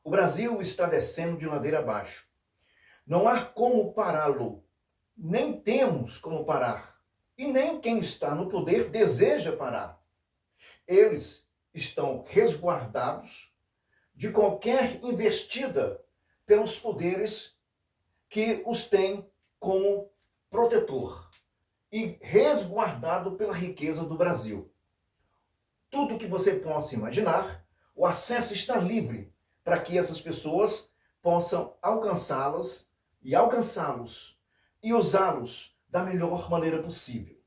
O Brasil está descendo de ladeira abaixo. Não há como pará-lo, nem temos como parar. E nem quem está no poder deseja parar. Eles estão resguardados de qualquer investida pelos poderes que os têm como protetor e resguardado pela riqueza do Brasil. Tudo que você possa imaginar, o acesso está livre para que essas pessoas possam alcançá-las e alcançá-los e usá-los da melhor maneira possível.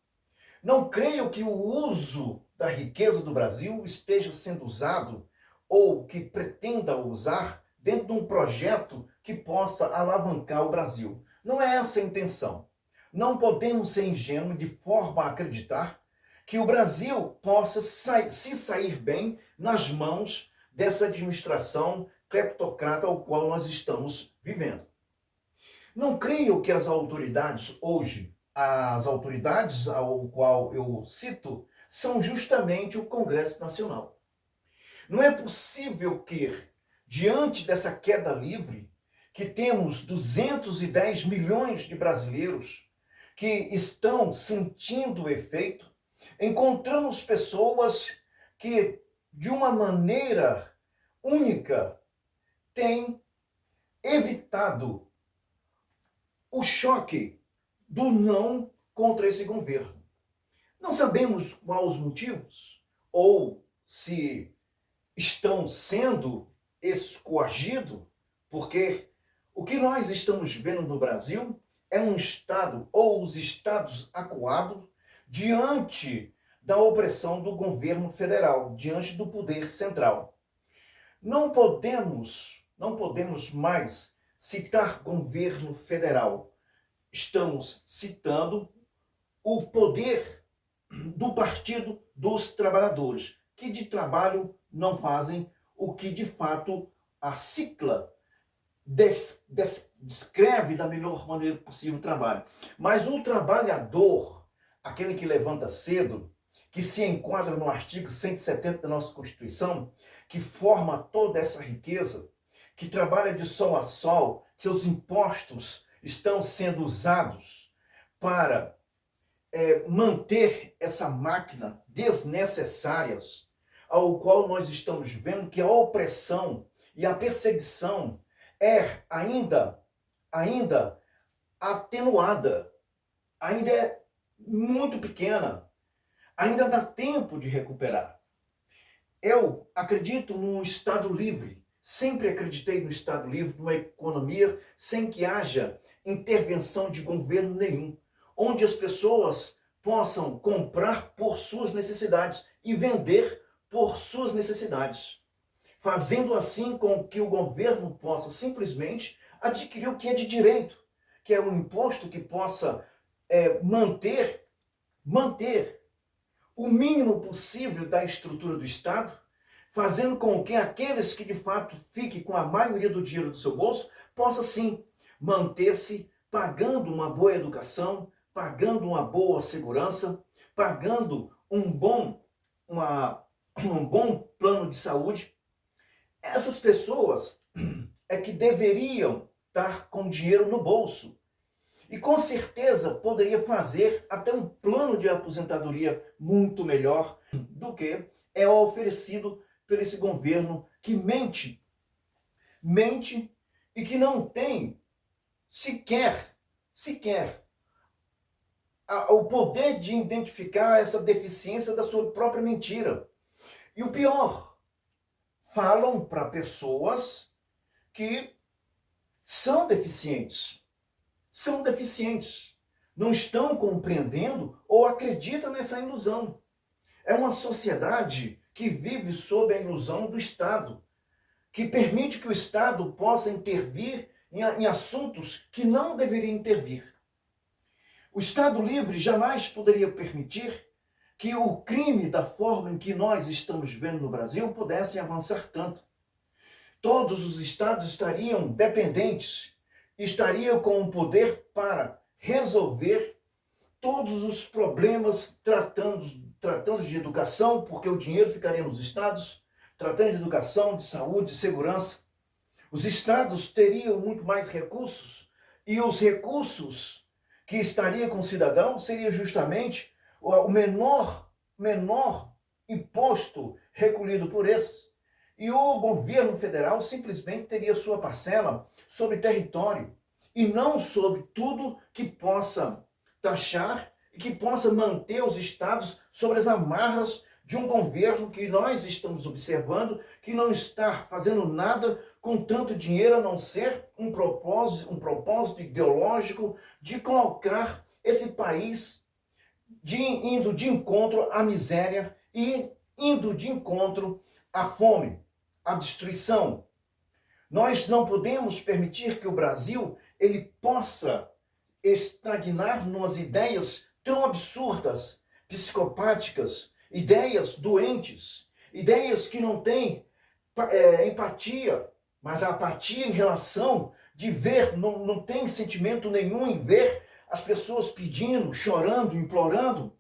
Não creio que o uso da riqueza do Brasil esteja sendo usado ou que pretenda usar dentro de um projeto que possa alavancar o Brasil. Não é essa a intenção. Não podemos ser ingênuos de forma a acreditar que o Brasil possa se sair bem nas mãos dessa administração cleptocrata ao qual nós estamos vivendo. Não creio que as autoridades hoje, as autoridades ao qual eu cito, são justamente o Congresso Nacional. Não é possível que, diante dessa queda livre, que temos 210 milhões de brasileiros que estão sentindo o efeito, encontramos pessoas que, de uma maneira única, têm evitado o choque do não contra esse governo. Não sabemos quais os motivos, ou se estão sendo escoagidos, porque o que nós estamos vendo no Brasil é um Estado, ou os Estados acuados, diante da opressão do governo federal, diante do poder central. Não podemos mais citar governo federal. Estamos citando o poder do Partido dos Trabalhadores, que de trabalho não fazem o que de fato a Cicla descreve da melhor maneira possível o trabalho. Mas o trabalhador, aquele que levanta cedo, que se enquadra no artigo 170 da nossa Constituição, que forma toda essa riqueza, que trabalha de sol a sol, seus impostos estão sendo usados para manter essa máquina desnecessária, ao qual nós estamos vendo que a opressão e a perseguição é ainda atenuada, ainda é muito pequena, ainda dá tempo de recuperar. Eu acredito num Estado livre, sempre acreditei no Estado livre, numa economia sem que haja intervenção de governo nenhum, onde as pessoas possam comprar por suas necessidades e vender por suas necessidades, fazendo assim com que o governo possa simplesmente adquirir o que é de direito, que é um imposto que possa manter o mínimo possível da estrutura do Estado, fazendo com que aqueles que de fato fiquem com a maioria do dinheiro do seu bolso, possa sim manter-se pagando uma boa educação, pagando uma boa segurança, pagando um bom plano de saúde. Essas pessoas é que deveriam estar com dinheiro no bolso. E com certeza poderia fazer até um plano de aposentadoria muito melhor do que é oferecido por esse governo que mente e que não tem sequer o poder de identificar essa deficiência da sua própria mentira. E o pior, falam para pessoas que são deficientes, não estão compreendendo ou acreditam nessa ilusão. É uma sociedade que vive sob a ilusão do Estado, que permite que o Estado possa intervir em assuntos que não deveria intervir. O Estado livre jamais poderia permitir que o crime, da forma em que nós estamos vendo no Brasil, pudesse avançar tanto. Todos os estados estariam dependentes, estariam com o poder para resolver todos os problemas, tratando de educação, porque o dinheiro ficaria nos estados, tratando de educação, de saúde, de segurança. Os estados teriam muito mais recursos e os recursos que estaria com o cidadão seria justamente o menor imposto recolhido por esses. E o governo federal simplesmente teria sua parcela sobre território e não sobre tudo que possa taxar e que possa manter os estados sobre as amarras de um governo que nós estamos observando que não está fazendo nada com tanto dinheiro a não ser um propósito ideológico de colocar esse país indo de encontro à miséria e indo de encontro à fome, à destruição. Nós não podemos permitir que o Brasil ele possa estagnar nas ideias tão absurdas, psicopáticas, ideias doentes, ideias que não têm empatia, mas a apatia em relação de ver, não tem sentimento nenhum em ver as pessoas pedindo, chorando, implorando,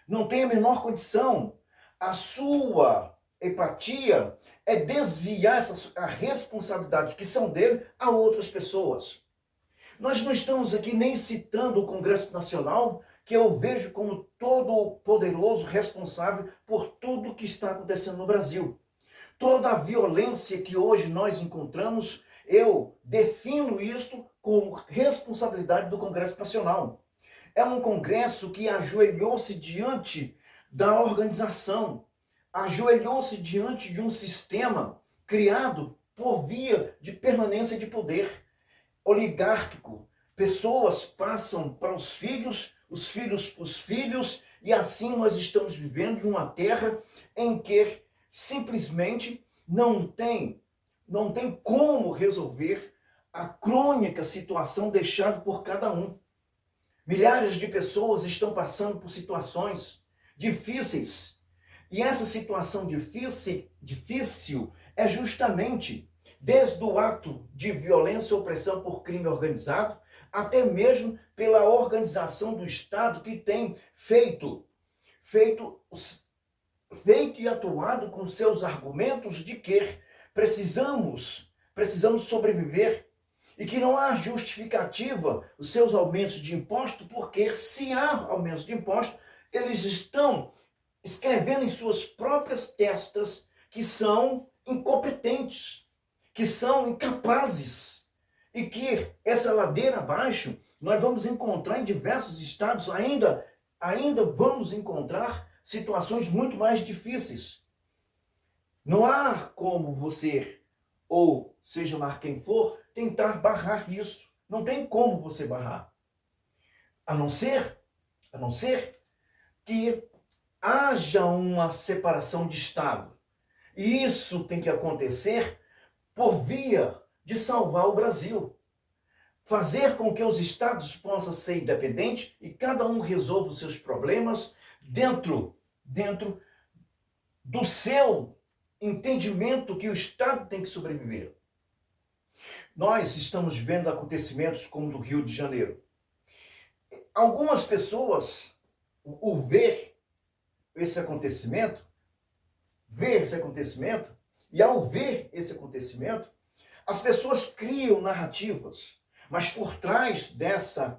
não tem a menor condição. A sua empatia é desviar a responsabilidade que são dele a outras pessoas. Nós não estamos aqui nem citando o Congresso Nacional, que eu vejo como todo poderoso responsável por tudo que está acontecendo no Brasil. Toda a violência que hoje nós encontramos, eu defino isto como responsabilidade do Congresso Nacional. É um Congresso que ajoelhou-se diante da organização, ajoelhou-se diante de um sistema criado por via de permanência de poder oligárquico. Pessoas passam para os filhos para os filhos, e assim nós estamos vivendo em uma terra em que simplesmente não tem como resolver a crônica situação deixada por cada um. Milhares de pessoas estão passando por situações difíceis. E essa situação difícil é justamente desde o ato de violência e opressão por crime organizado, até mesmo pela organização do Estado que tem feito e atuado com seus argumentos de que precisamos sobreviver e que não há justificativa os seus aumentos de imposto, porque se há aumentos de imposto, eles estão escrevendo em suas próprias testas que são incompetentes, que são incapazes, e que essa ladeira abaixo nós vamos encontrar em diversos estados, ainda vamos encontrar situações muito mais difíceis. Não há como você, ou seja lá quem for, tentar barrar isso. Não tem como você barrar. A não ser que haja uma separação de Estado. E isso tem que acontecer por via de salvar o Brasil. Fazer com que os estados possam ser independentes e cada um resolva os seus problemas dentro do seu entendimento que o Estado tem que sobreviver. Nós estamos vendo acontecimentos como no Rio de Janeiro. Algumas pessoas, ver esse acontecimento, e ao ver esse acontecimento, as pessoas criam narrativas, mas por trás dessa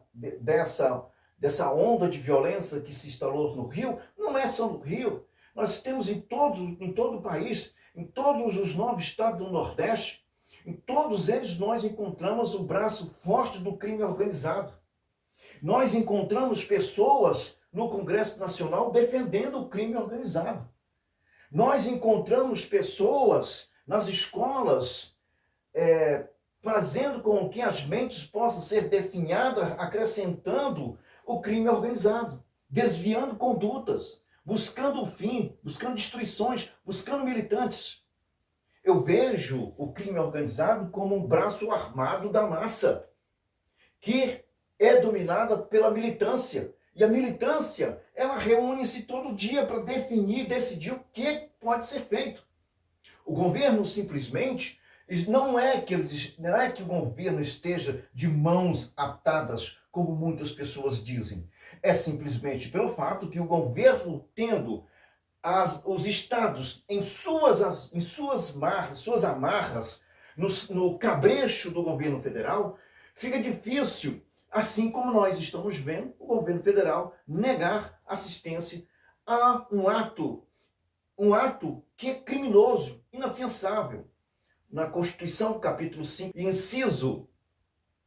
onda de violência que se instalou no Rio, não é só no Rio, nós temos em todo o país, em todos os 9 estados do Nordeste, em todos eles nós encontramos o braço forte do crime organizado. Nós encontramos pessoas no Congresso Nacional defendendo o crime organizado. Nós encontramos pessoas nas escolas fazendo com que as mentes possam ser definhadas, acrescentando o crime organizado, desviando condutas, buscando o fim, buscando destruições, buscando militantes. Eu vejo o crime organizado como um braço armado da massa, que é dominada pela militância. E a militância, ela reúne-se todo dia para definir, decidir o que pode ser feito. O governo simplesmente, não é que o governo esteja de mãos atadas, como muitas pessoas dizem. É simplesmente pelo fato que o governo, tendo os estados em suas amarras, no cabresto do governo federal, fica difícil, assim como nós estamos vendo o governo federal negar assistência a um ato que é criminoso, inafiançável. Na Constituição, capítulo 5, inciso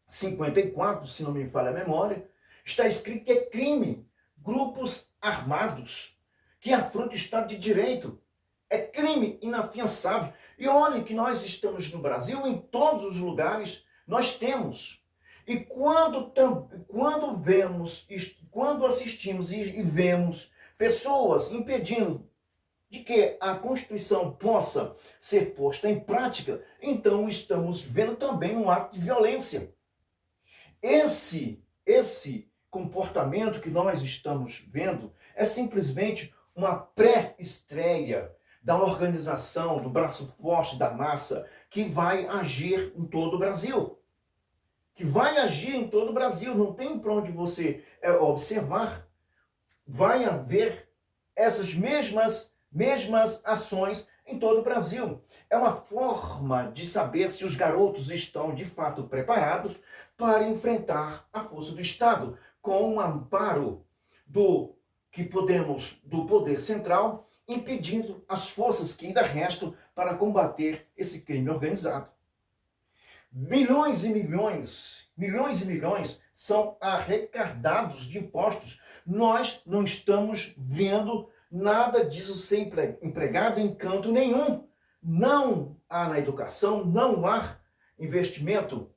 54, se não me falha a memória, está escrito que é crime grupos armados que afrontam o Estado de Direito. É crime inafiançável. E olhe que nós estamos no Brasil, em todos os lugares nós temos. E quando assistimos e vemos pessoas impedindo de que a Constituição possa ser posta em prática, então estamos vendo também um ato de violência. Esse comportamento que nós estamos vendo é simplesmente uma pré-estreia da organização, do braço forte da massa, que vai agir em todo o Brasil. Não tem para onde você observar. Vai haver essas mesmas ações em todo o Brasil. É uma forma de saber se os garotos estão de fato preparados para enfrentar a força do Estado, com um amparo do poder central, impedindo as forças que ainda restam para combater esse crime organizado. Milhões e milhões são arrecadados de impostos. Nós não estamos vendo nada disso ser empregado em canto nenhum. Não há na educação, não há investimento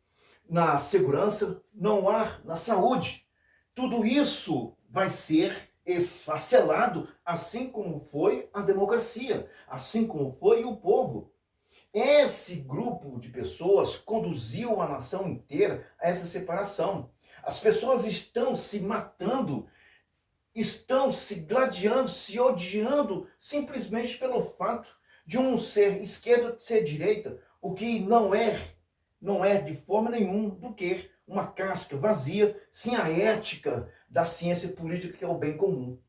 na segurança, não há na saúde. Tudo isso vai ser esfacelado, assim como foi a democracia, assim como foi o povo. Esse grupo de pessoas conduziu a nação inteira a essa separação. As pessoas estão se matando, estão se gladiando, se odiando, simplesmente pelo fato de um ser esquerda e ser direita, o que não é de forma nenhuma do que uma casca vazia, sem a ética da ciência política, que é o bem comum.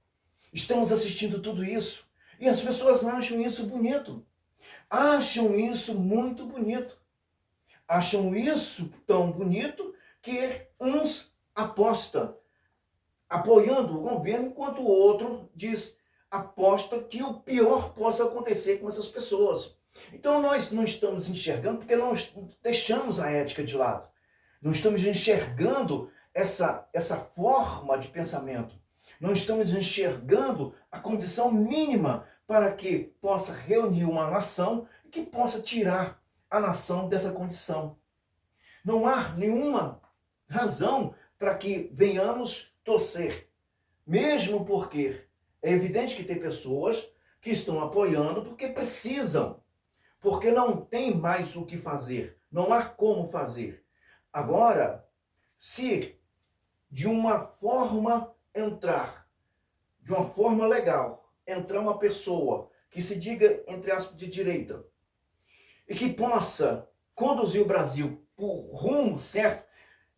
Estamos assistindo tudo isso e as pessoas acham isso bonito. Acham isso muito bonito. Acham isso tão bonito que uns apostam apoiando o governo, enquanto o outro aposta que o pior possa acontecer com essas pessoas. Então nós não estamos enxergando porque nós deixamos a ética de lado. Não estamos enxergando essa forma de pensamento. Não estamos enxergando a condição mínima para que possa reunir uma nação e que possa tirar a nação dessa condição. Não há nenhuma razão para que venhamos torcer, mesmo porque é evidente que tem pessoas que estão apoiando porque precisam, porque não tem mais o que fazer, não há como fazer. Agora, se de uma forma legal, entrar uma pessoa que se diga, entre aspas, de direita, e que possa conduzir o Brasil por rumo certo,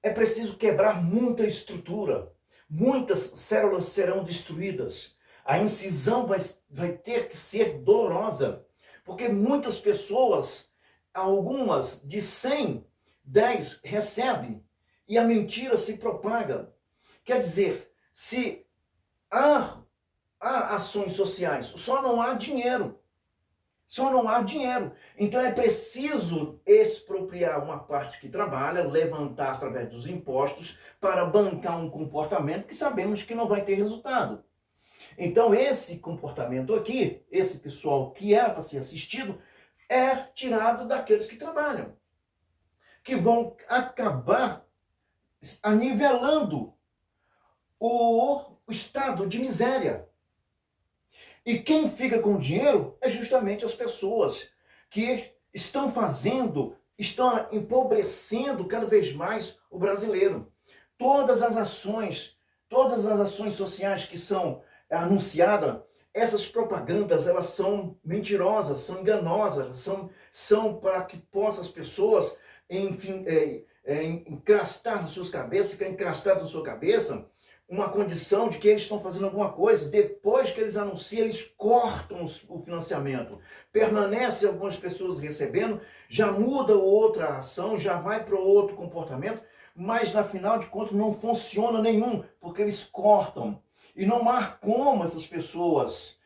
é preciso quebrar muita estrutura. Muitas células serão destruídas. A incisão vai ter que ser dolorosa, porque muitas pessoas, algumas de 100, 10 recebem e a mentira se propaga. Quer dizer, se há ações sociais, só não há dinheiro. Então é preciso expropriar uma parte que trabalha, levantar através dos impostos para bancar um comportamento que sabemos que não vai ter resultado. Então esse comportamento aqui, esse pessoal que era para ser assistido, é tirado daqueles que trabalham, que vão acabar anivelando o estado de miséria. E quem fica com o dinheiro é justamente as pessoas que estão empobrecendo cada vez mais o brasileiro. Todas as ações sociais que são anunciadas, essas propagandas, elas são mentirosas, são enganosas, são para que possam as pessoas, enfim, encrastar nas suas cabeças, ficar encrastado na sua cabeça, uma condição de que eles estão fazendo alguma coisa, depois que eles anunciam, eles cortam o financiamento. Permanece algumas pessoas recebendo, já muda outra ação, já vai para outro comportamento, mas na final de contas não funciona nenhum, porque eles cortam. E não há como essas pessoas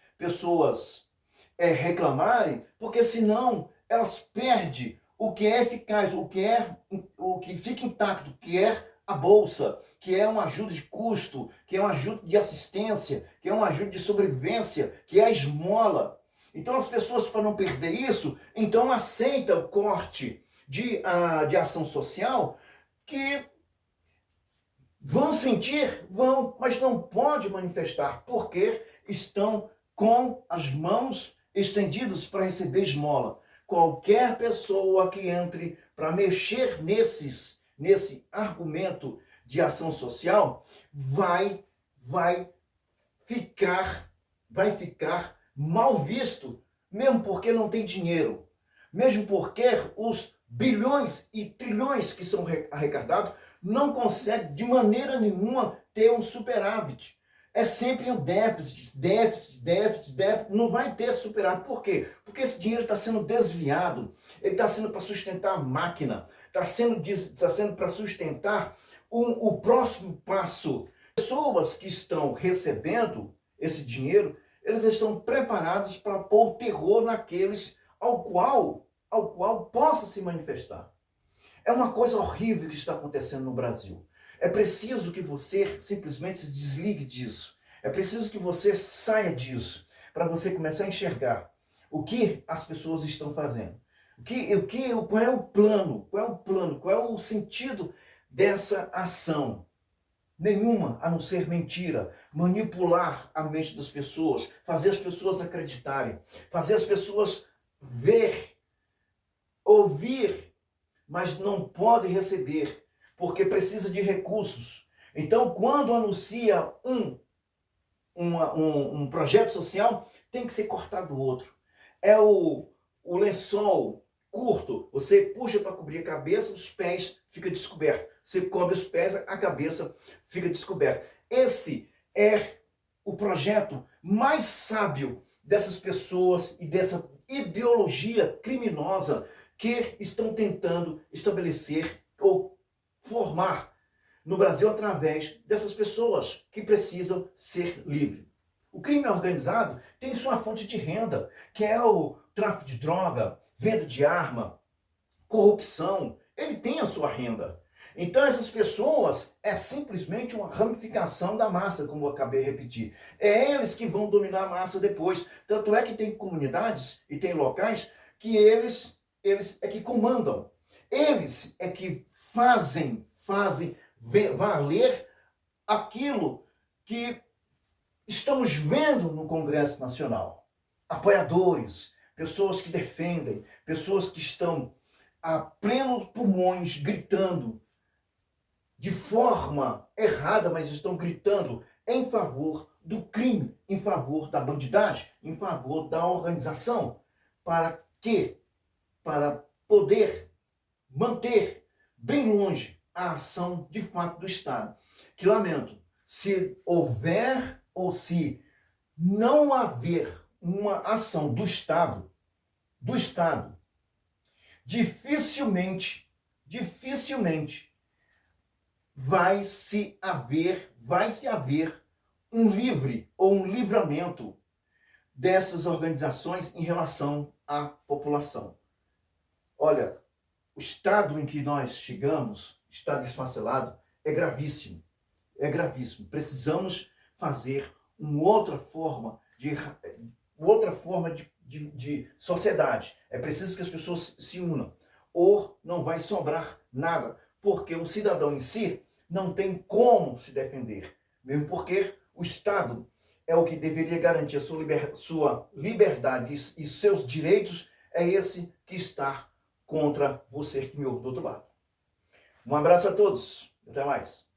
reclamarem, porque senão elas perdem o que é eficaz, o que fica intacto, que é a bolsa, que é uma ajuda de custo, que é uma ajuda de assistência, que é uma ajuda de sobrevivência, que é a esmola. Então as pessoas, para não perder isso, então aceitam o corte de ação social, que vão sentir, vão, mas não pode manifestar, porque estão com as mãos estendidas para receber esmola. Qualquer pessoa que entre para mexer nesse argumento de ação social vai ficar mal visto, mesmo porque não tem dinheiro, mesmo porque os bilhões e trilhões que são arrecadados não conseguem de maneira nenhuma ter um superávit. É sempre um déficit, não vai ter superávit. Por quê? Porque esse dinheiro está sendo desviado, ele está sendo para sustentar a máquina, está sendo para sustentar o próximo passo. Pessoas que estão recebendo esse dinheiro, eles estão preparados para pôr terror naqueles ao qual possa se manifestar. É uma coisa horrível que está acontecendo no Brasil. É preciso que você simplesmente se desligue disso. É preciso que você saia disso, para você começar a enxergar o que as pessoas estão fazendo. Qual é o plano? Qual é o sentido dessa ação? Nenhuma, a não ser mentira, manipular a mente das pessoas, fazer as pessoas acreditarem, fazer as pessoas ver, ouvir, mas não pode receber, porque precisa de recursos. Então, quando anuncia um projeto social, tem que ser cortado o outro. É o lençol curto, você puxa para cobrir a cabeça, os pés ficam descobertos. Você cobre os pés, a cabeça fica descoberta. Esse é o projeto mais sábio dessas pessoas e dessa ideologia criminosa que estão tentando estabelecer ou formar no Brasil através dessas pessoas que precisam ser livres. O crime organizado tem sua fonte de renda, que é o tráfico de droga, venda de arma, corrupção. Ele tem a sua renda. Então essas pessoas é simplesmente uma ramificação da massa, como eu acabei de repetir. É eles que vão dominar a massa depois. Tanto é que tem comunidades e tem locais que eles é que comandam. Eles é que fazem valer aquilo que estamos vendo no Congresso Nacional. Apoiadores, pessoas que defendem, pessoas que estão a plenos pulmões gritando de forma errada, mas estão gritando em favor do crime, em favor da bandidagem, em favor da organização. Para quê? Para poder manter bem longe a ação de fato do Estado. Que lamento, se houver ou se não haver uma ação do Estado, dificilmente vai se haver um livre ou um livramento dessas organizações em relação à população. Olha, o estado em que nós chegamos, estado esfacelado, é gravíssimo. É gravíssimo. Precisamos fazer uma outra forma de sociedade. É preciso que as pessoas se unam. Ou não vai sobrar nada, porque o cidadão em si não tem como se defender. Mesmo porque o Estado é o que deveria garantir a sua liberdade e seus direitos, é esse que está contra você que me ouve do outro lado. Um abraço a todos. Até mais.